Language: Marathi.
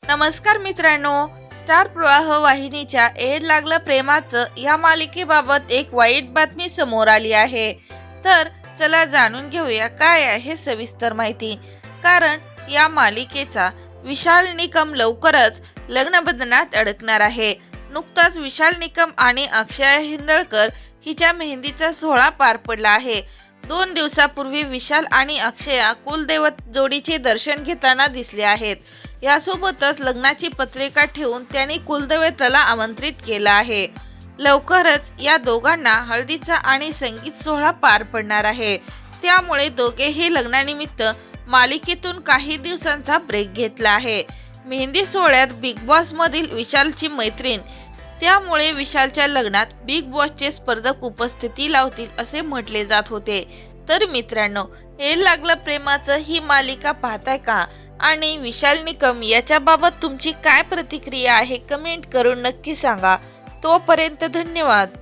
नमस्कार मित्रांनो, स्टार प्रवाह वाहिनीच्या एड लागलं प्रेमाचं या मालिकेबाबत एक वाईट बातमी समोर आली आहे। तर चला जाणून घेऊया काय आहे सविस्तर माहिती। कारण या मालिकेचा विशाल निकम लवकरच लग्नबंधनात अडकणार आहे। नुकताच विशाल निकम आणि अक्षय हिंदळकर हिच्या मेहंदीचा सोहळा पार पडला आहे। 2 दिवसापूर्वी विशाल आणि अक्षया कुलदैवत जोडीचे दर्शन घेताना दिसले आहेत। यासोबतच लग्नाची पत्रिका ठेवून त्यांनी कुलदैवताला आमंत्रित केलं आहे। लवकरच या दोघांना हळदीचा आणि संगीत सोहळा पार पडणार आहे। त्यामुळे दोघेही लग्नानिमित्त मालिकेतून काही दिवसांचा ब्रेक घेतला आहे। मेहंदी सोहळ्यात बिग बॉस मधील विशालची मैत्रीण, त्यामुळे विशालच्या लग्नात बिग बॉसचे स्पर्धक उपस्थिती लावतील असे म्हटले जात होते। तर मित्रांनो, हे लागलं प्रेमाचं ही मालिका पाहताय का? आणि विशाल निकम याच्याबाबत तुमची काय प्रतिक्रिया आहे कमेंट करून नक्की सांगा। तोपर्यंत धन्यवाद।